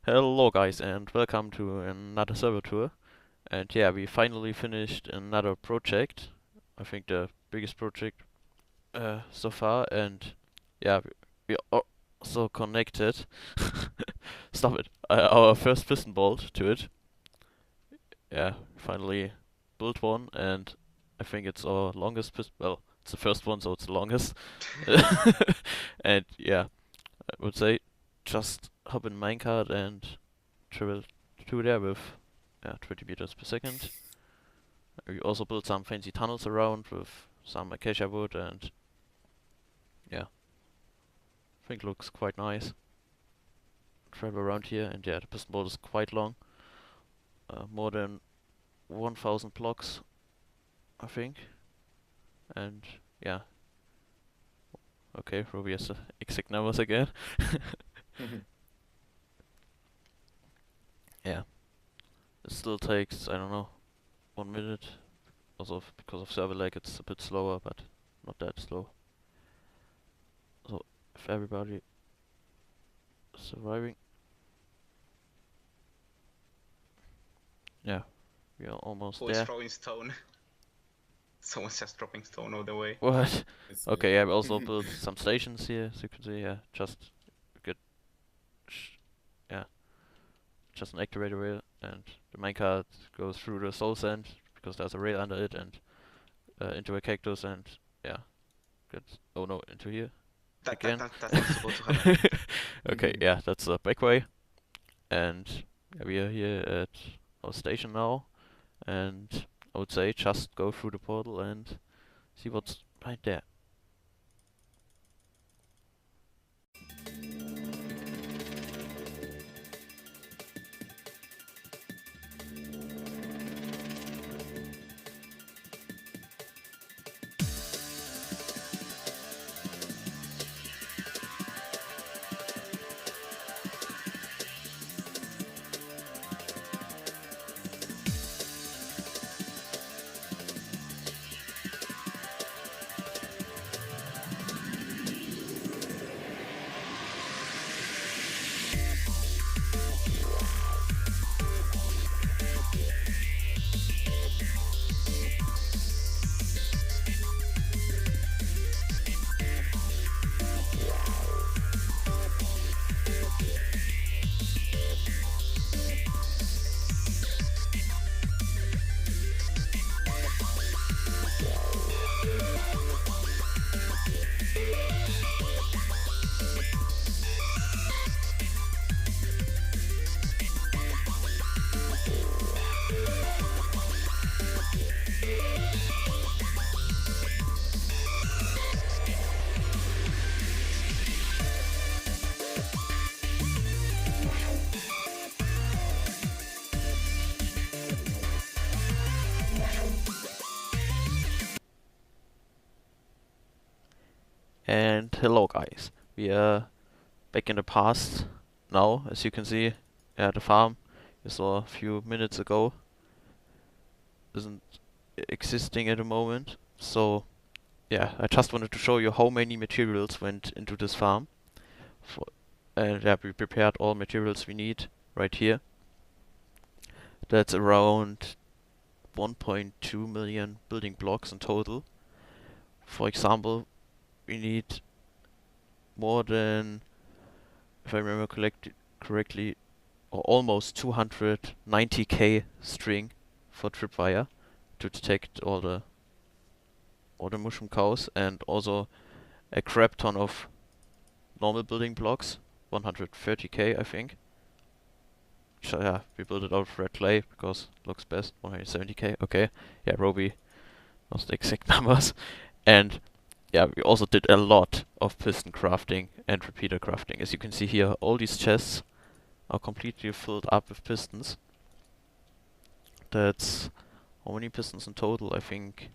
Hello guys and welcome to another server tour. And yeah, we finally finished another project. I think the biggest project so far. And yeah, we also connected. Stop it. Our first piston bolt to it. Yeah, finally built one, and I think it's our longest piston. Well, it's the first one, so it's the longest. And yeah, I would say just hop in minecart and travel through there with 20 meters per second. We also built some fancy tunnels around with some acacia wood, and yeah, I think looks quite nice. Travel around here, and yeah, the piston board is quite long, more than 1,000 blocks, I think. And yeah, okay, Ruby has the exact numbers again. Yeah, it still takes, I don't know, 1 minute. Also, because of server lag, it's a bit slower, but not that slow. So, if everybody is surviving, yeah, we are almost Who is there. throwing stone? Someone's just dropping stone all the way. What? It's me. Okay, yeah, we also built some stations here, as you can see. Yeah, just get, yeah, just an activator rail, and the minecart goes through the soul sand because there's a rail under it, and into a cactus, and yeah, gets oh no, into here again. That's not supposed to happen. Okay, yeah, that's the back way, and yeah, we are here at our station now, and I would say just go through the portal and see what's right there. And hello guys, we are back in the past now. As you can see, the farm you saw a few minutes ago isn't existing at the moment. So yeah, I just wanted to show you how many materials went into this farm. For, and yeah, we prepared all materials we need right here. That's around 1.2 million building blocks in total. For example, we need more than, if I remember correctly, or almost 290k string for tripwire to detect all the mushroom cows, and also a crap ton of normal building blocks, 130k I think. So yeah, we built it out of red clay because it looks best. 170k. Okay, yeah, Roby knows the exact numbers, and yeah, we also did a lot of piston crafting and repeater crafting. As you can see here, all these chests are completely filled up with pistons. That's how many pistons in total? I think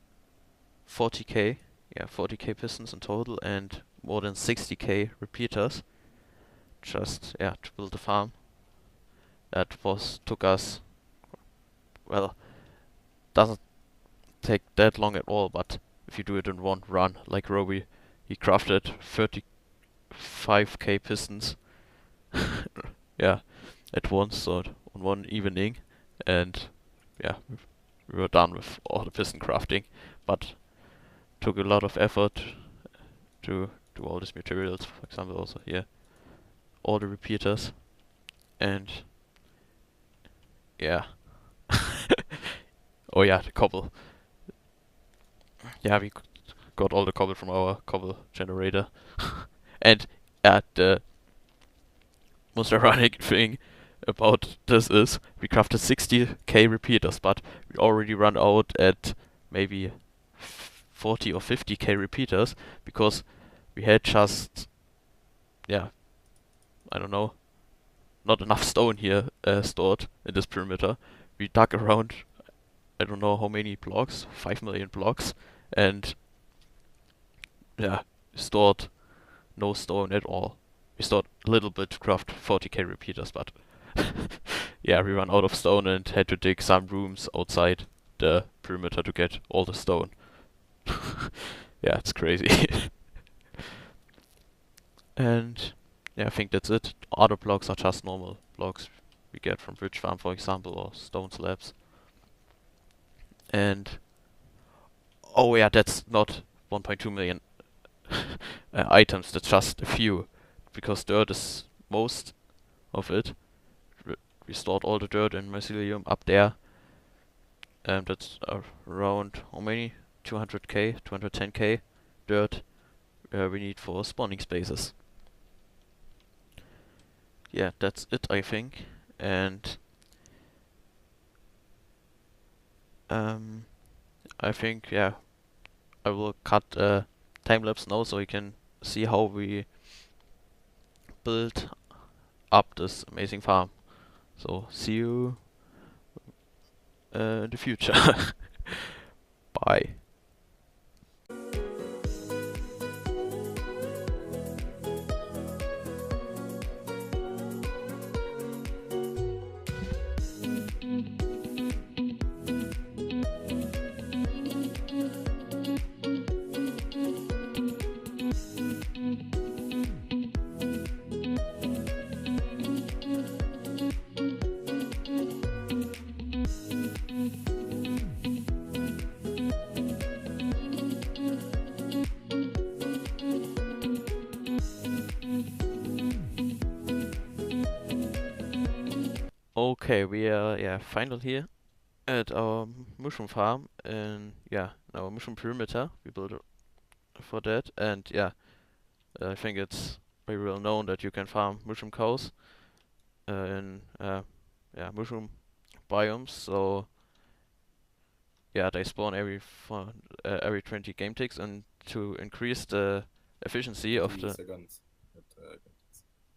40k. Yeah, 40k pistons in total, and more than 60k repeaters. Just yeah, to build the farm. That took us, well, doesn't take that long at all, but if you do it in one run, like Roby, he crafted 35k pistons. Yeah, at once, so on one evening, and yeah, we were done with all the piston crafting, but took a lot of effort to do all these materials. For example, also here, all the repeaters, and yeah. Oh yeah, the cobble. Yeah, we got all the cobble from our cobble generator. And the most ironic thing about this is we crafted 60k repeaters, but we already run out at maybe 40 or 50k repeaters because we had just, yeah, I don't know, not enough stone here stored in this perimeter. We dug around, I don't know how many blocks, 5 million blocks, and yeah, stored no stone at all. We stored a little bit to craft 40k repeaters, but yeah, we ran out of stone and had to dig some rooms outside the perimeter to get all the stone. Yeah, it's crazy. And yeah, I think that's it. Other blocks are just normal blocks we get from Bridge Farm, for example, or stone slabs. And oh yeah, that's not 1.2 million items, that's just a few, because dirt is most of it. We stored all the dirt and mycelium up there, and that's around how many? 200k, 210k dirt we need for spawning spaces. Yeah, that's it, I think. And I think, yeah, I will cut a time lapse now so you can see how we build up this amazing farm. So see you in the future. Bye. Okay, we are finally here at our mushroom farm, and yeah, our mushroom perimeter. We built it for that, and yeah, I think it's very well known that you can farm mushroom cows in mushroom biomes. So yeah, they spawn every 20 game ticks, and to increase the efficiency of 20 the seconds.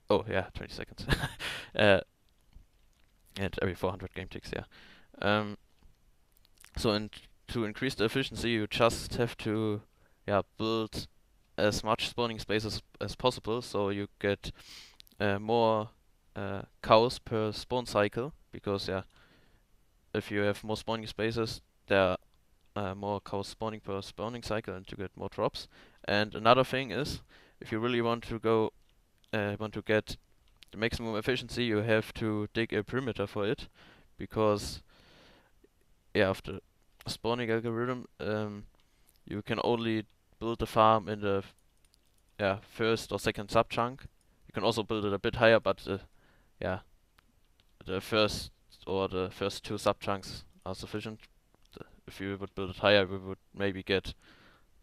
oh yeah, 20 seconds. uh, and every 400 game ticks, yeah. So to increase the efficiency, you just have to build as much spawning space as possible, so you get more cows per spawn cycle, because if you have more spawning spaces, there are more cows spawning per spawning cycle, and you get more drops. And another thing is, if you really want to get the maximum efficiency, you have to dig a perimeter for it, because of the spawning algorithm, you can only build the farm in the first or second sub chunk. You can also build it a bit higher, but yeah, the first two sub chunks are sufficient. If you would build it higher, we would maybe get,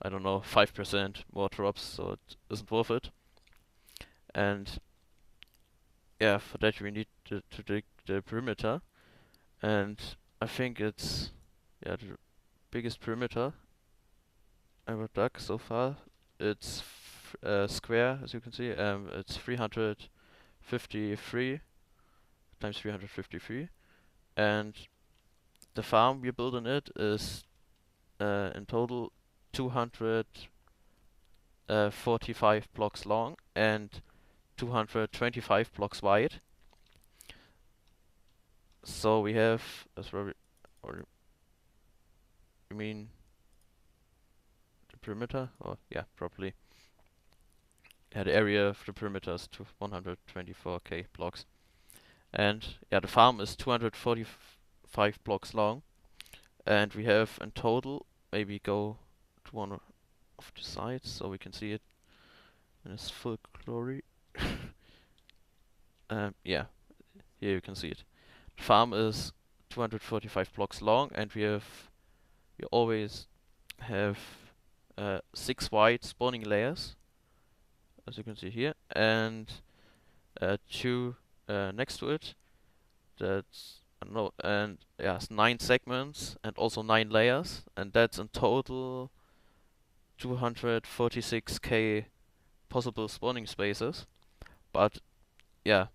I don't know, 5% more drops, so it isn't worth it. And yeah, for that we need to dig the perimeter, and I think it's the biggest perimeter ever dug so far. It's square, as you can see. It's 353 times 353, and the farm we built in it is in total 245 blocks long and 225 blocks wide. So we have, or you mean the perimeter? Or yeah, probably. Yeah, the area of the perimeter is to 124k blocks. And yeah, the farm is 245 blocks long, and we have in total, maybe go to one of the sides so we can see it in its full glory. Yeah, here you can see it. The farm is 245 blocks long, and we always have 6 wide spawning layers, as you can see here, and 2 next to it. That's no, and yeah, it's 9 segments and also 9 layers, and that's in total 246k possible spawning spaces. But yeah,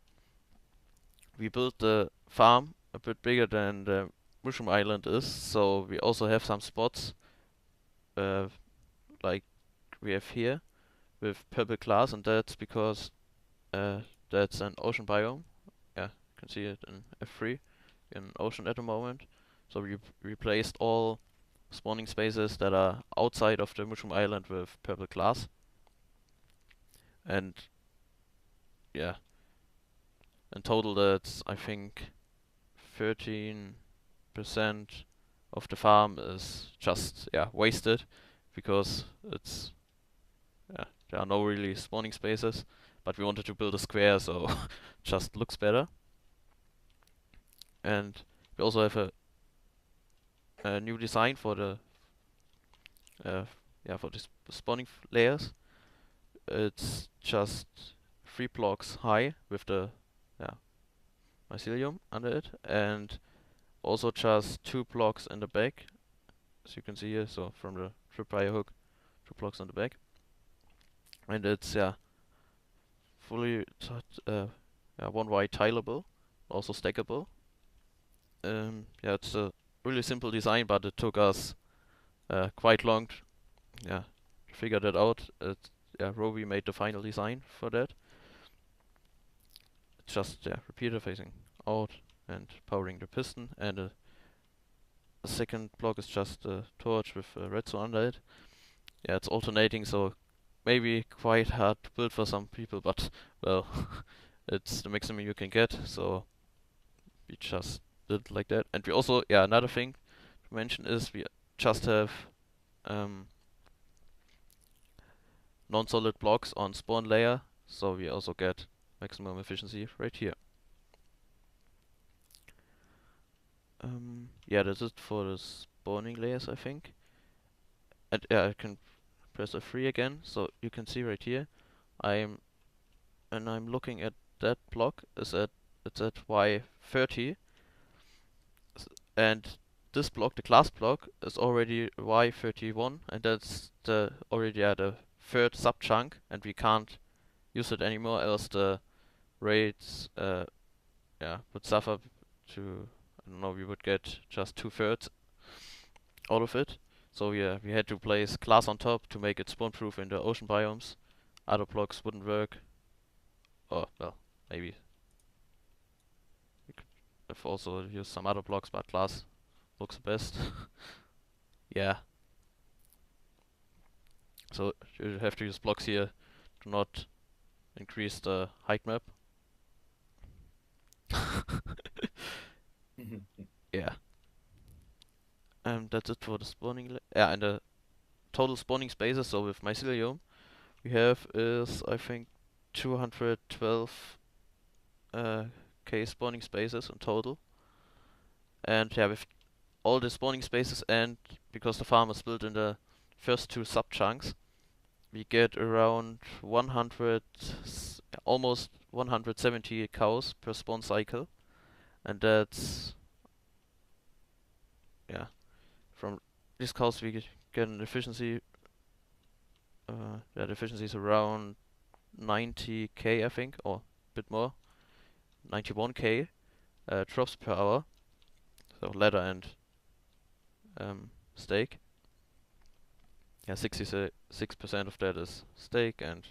we built the farm a bit bigger than the Mushroom Island is, so we also have some spots uh, like we have here with purple glass, and that's because that's an ocean biome. Yeah, you can see it in F3 in ocean at the moment. So we replaced all spawning spaces that are outside of the Mushroom Island with purple glass. And yeah, in total that's I think 13% of the farm is just wasted because it's there are no really spawning spaces, but we wanted to build a square so just looks better. And we also have a new design for the uh, for the spawning layers. It's just 3 blocks high with the mycelium under it, and also just 2 blocks in the back, as you can see here. So from the tripwire hook, 2 blocks on the back, and it's fully one wide tileable, also stackable. It's a really simple design, but it took us quite long to figure that out. Rovi made the final design for that. It's just repeater facing out and powering the piston, and the second block is just a torch with a redstone under it. Yeah, it's alternating, so maybe quite hard to build for some people, but well, it's the maximum you can get, so we just did like that. And we also, another thing to mention is we just have non-solid blocks on spawn layer, so we also get maximum efficiency right here. That's it for the spawning layers, I think. And I can press F3 again, so you can see right here, I'm looking at that block, it's at Y30, and this block, the glass block, is already Y31, and that's already the third sub chunk, and we can't use it anymore, else the rates would suffer to, I don't know, we would get just 2/3 out of it. So we had to place glass on top to make it spawn proof in the ocean biomes. Other blocks wouldn't work. Or well, maybe we could have also used some other blocks, but glass looks the best. Yeah. So you have to use blocks here to not increase the height map. Yeah. And that's it for the spawning. And the total spawning spaces. So with mycelium, we have is I think 212 k spawning spaces in total. And with all the spawning spaces, and because the farm is built in the first 2 sub chunks, we get around 100, almost 170 cows per spawn cycle, and that's from these cows we get an efficiency. That efficiency is around 90k, I think, or a bit more, 91k drops per hour. So ladder and steak. 66% of that is steak, and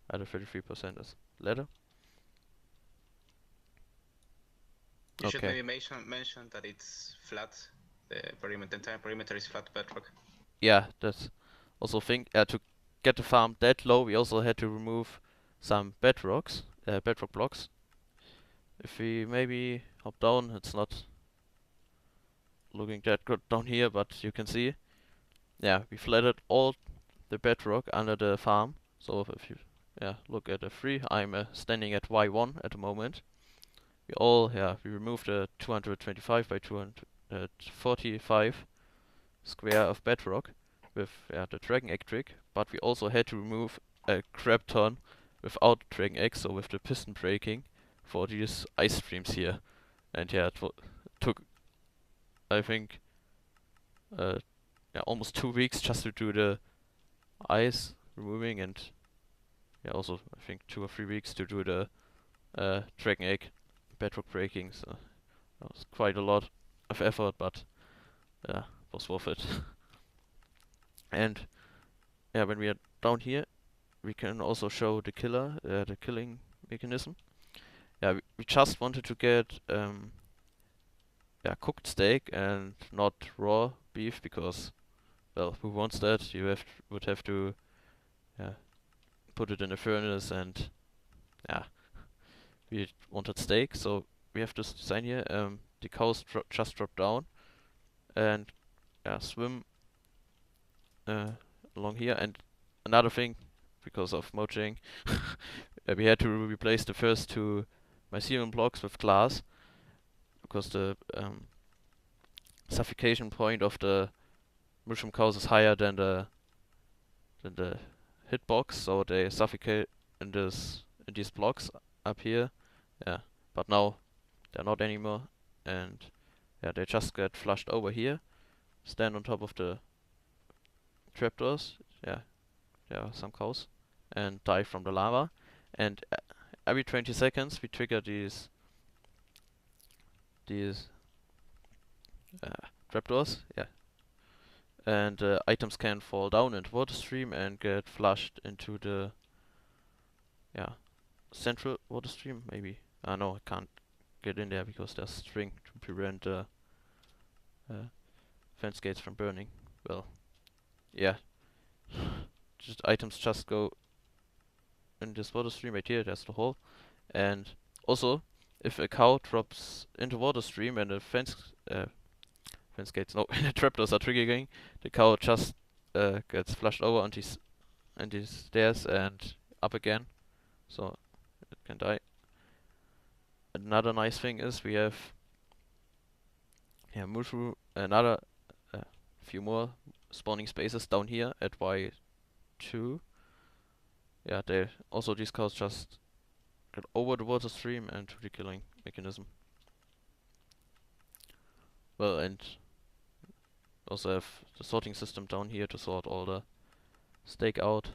other 33% is ladder. You should maybe mention that it's flat. The entire perimeter is flat bedrock. Yeah, that's also thing. To get the farm that low, we also had to remove some bedrock blocks. if we maybe hop down, it's not looking that good down here, but you can see, yeah, we flattened all the bedrock under the farm. So if you look at the 3, I'm standing at Y1 at the moment. We removed a 225 by 245 square of bedrock with the dragon egg trick, but we also had to remove a crap ton without dragon egg, so with the piston breaking for these ice streams here. And yeah, took, I think, almost 2 weeks just to do the ice removing, and also I think 2 or 3 weeks to do the dragon egg bedrock breaking. So that was quite a lot of effort, but it was worth it. And when we are down here, we can also show the the killing mechanism. We just wanted to get cooked steak and not raw beef, because, well, who wants that? You would have to put it in a furnace, and we wanted steak, so we have this design here. The cows just drop down and swim along here. And another thing, because of mojang, we had to replace the first 2 mycelium blocks with glass, because the suffocation point of the mushroom cows is higher than the hitbox, so they suffocate in these blocks up here. But now they're not anymore, and they just get flushed over here, stand on top of the trapdoors. There are some cows, and die from the lava. And every 20 seconds we trigger these trapdoors. And items can fall down into water stream and get flushed into the central water stream. Maybe no, I can't get in there because there's string to prevent fence gates from burning. Well, items just go in this water stream right here. There's the hole. And also, if a cow drops into water stream and the fence gates, no, the trapdoors are triggering, the cow just gets flushed over on these stairs and up again, so it can die. Another nice thing is we have mushroom, another few more spawning spaces down here at Y2. These cows just get over the water stream and to the killing mechanism. Well, and also have the sorting system down here to sort all the steak out.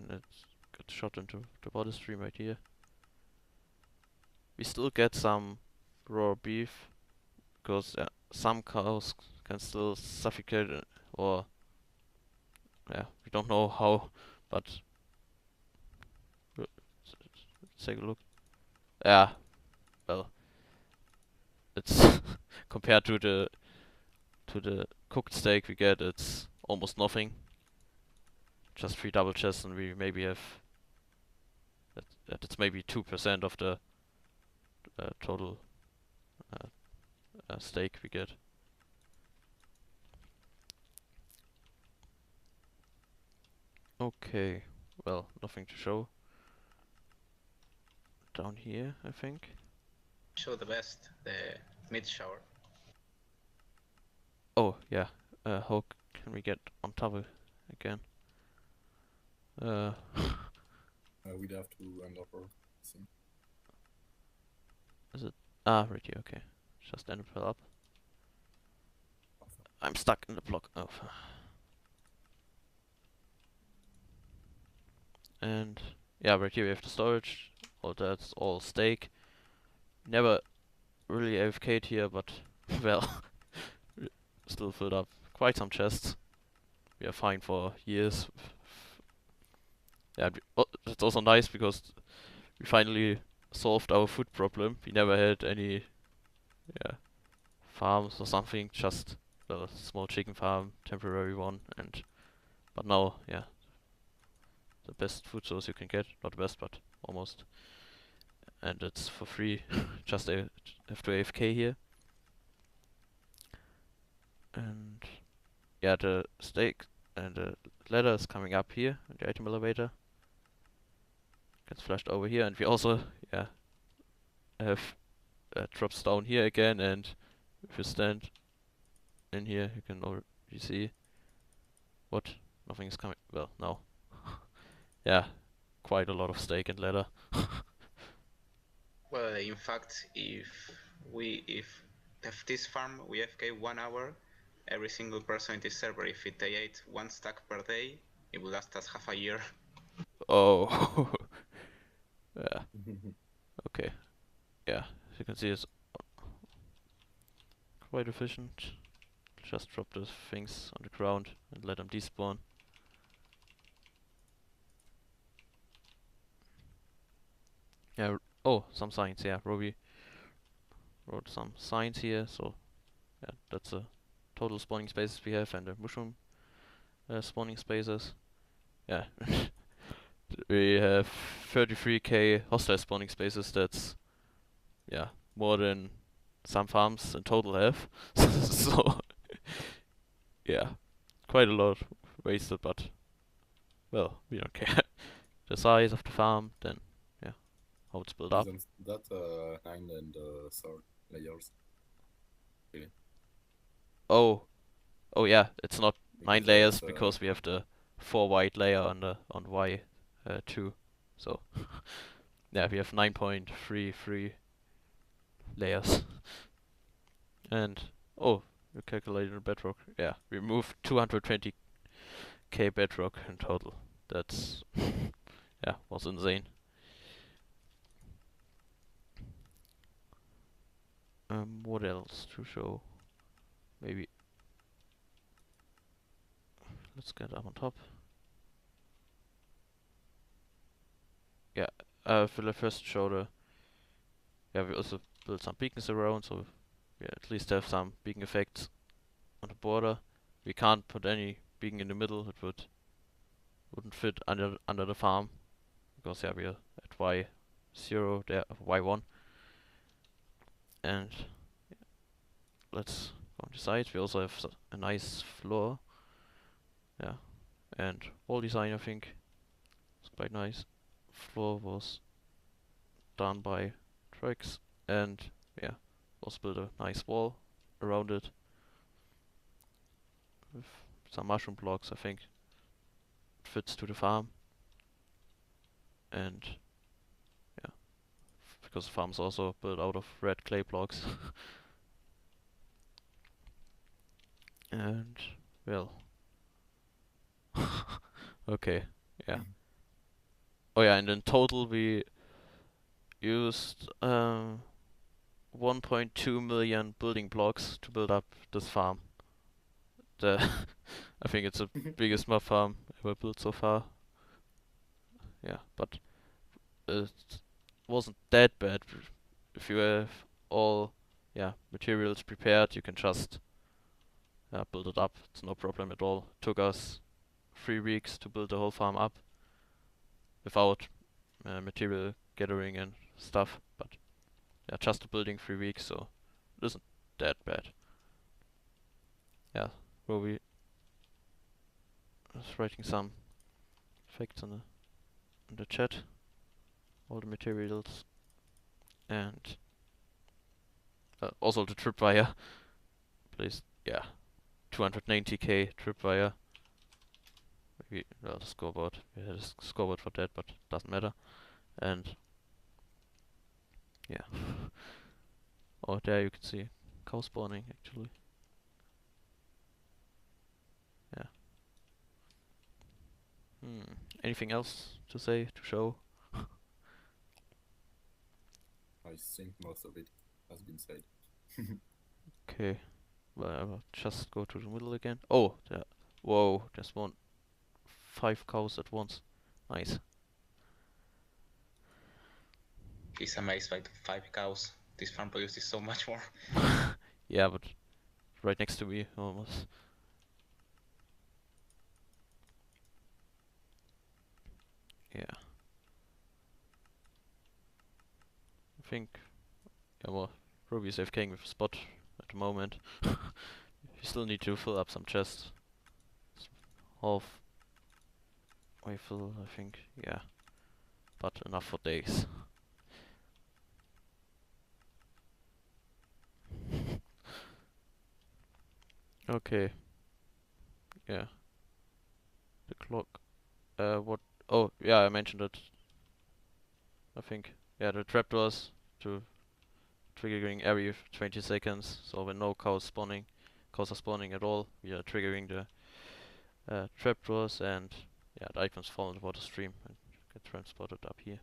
Let's get shot into the water stream right here. We still get some raw beef, because some cows can still suffocate, or we don't know how, but let's take a look. Well, it's compared to the cooked steak we get, it's almost nothing. Just 3 double chests, and we maybe have that's maybe 2% of the total steak we get. Okay, well, nothing to show down here, I think. Show the best, the mid shower. Oh yeah, how can we get on top of it again? We'd have to end up our thing. Is it? Right here, okay. Just end it up. I'm stuck in the block. Oh. And right here we have the storage. That's all steak. Never really AFK'd here, but well, still filled up quite some chests. We are fine for years. It's also nice because we finally solved our food problem. We never had any farms or something, just a small chicken farm, temporary one, but now the best food source you can get. Not the best, but almost. And it's for free. Just have to AFK here. And yeah, the stake and the ladder is coming up here in the item elevator. Gets flashed over here, and we also have drops down here again. And if you stand in here, you can already see what nothing is coming. Well, no. Yeah, quite a lot of stake and ladder. Well, in fact, if this farm we FK 1 hour, every single person in this server, if they ate 1 stack per day, it would last us half a year. Oh. Yeah. Okay. Yeah, as you can see, it's quite efficient. Just drop those things on the ground and let them despawn. Yeah. Oh, some signs. Yeah, Robbie wrote some signs here. So yeah, that's the total spawning spaces we have and the mushroom spawning spaces. Yeah. We have 33k hostile spawning spaces. That's yeah more than some farms in total have. So yeah, quite a lot wasted, but well, we don't care. The size of the farm, then yeah, how it's built up. Isn't that 9 and 3rd layers? Really? Oh yeah, it's not 9 Because layers it's, because we have the 4 white layer on Y2. So yeah, we have 9.33 layers. And oh, we calculated the bedrock. Yeah, we moved 220k bedrock in total. That's yeah, was insane. What else to show? Maybe let's get up on top. Yeah, will I first show the. Yeah, we also built some beacons around, so we at least have some beacon effects on the border. We can't put any beacon in the middle; it wouldn't fit under the farm because yeah, we are at Y0, there Y1, and let's go on the side. We also have a nice floor. Yeah, and wall design I think is quite nice. Floor was done by Trex, and yeah, also built a nice wall around it with some mushroom blocks. I think it fits to the farm, and yeah, because the farm's also built out of red clay blocks. And well, okay, yeah. Oh yeah, and in total we used 1.2 million building blocks to build up this farm. The I think it's the biggest mob farm ever built so far. Yeah, but it wasn't that bad. If you have all materials prepared, you can just build it up. It's no problem at all. Took us 3 weeks to build the whole farm up without material gathering and stuff. But yeah, just building 3 weeks, so it isn't that bad. Yeah, Roby is writing some facts in the chat. All the materials and also the tripwire. Please, yeah, 290k tripwire. Maybe well, the scoreboard. We had a scoreboard for that, but doesn't matter. And yeah. Oh, there you can see cow spawning actually. Yeah. Anything else to say, to show? I think most of it has been said. Okay. Well, I will just go to the middle again. Oh, there. Whoa, there's 5 cows at once. Nice. He's amazed by the 5 cows. This farm produces so much more. Yeah, but right next to me almost. Yeah. I think, yeah, well, Ruby is AFKing with a spot at the moment. You still need to fill up some chests. It's half way full, I think. Yeah, but enough for days. Okay. Yeah. The clock. What? Oh, yeah, I mentioned it. I think. Yeah, the trapdoors to triggering every 20 seconds. So when no cows are spawning at all, we are triggering the trapdoors, and yeah, the icons fall in the water stream and get transported up here.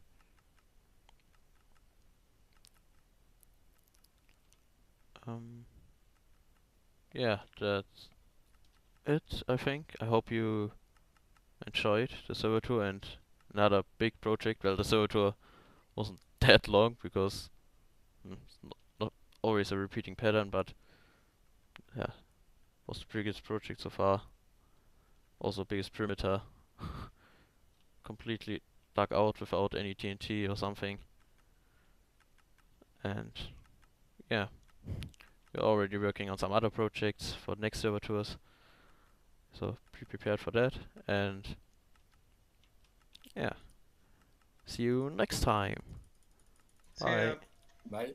Yeah, that's it, I think. I hope you enjoyed the Servertour and another big project. Well, the Servertour wasn't that long because it's not always a repeating pattern, but yeah, was the biggest project so far. Also biggest perimeter, completely dug out without any TNT or something. And yeah, we're already working on some other projects for the next server tours, so be prepared for that. And yeah, see you next time. See Bye. ya. Bye.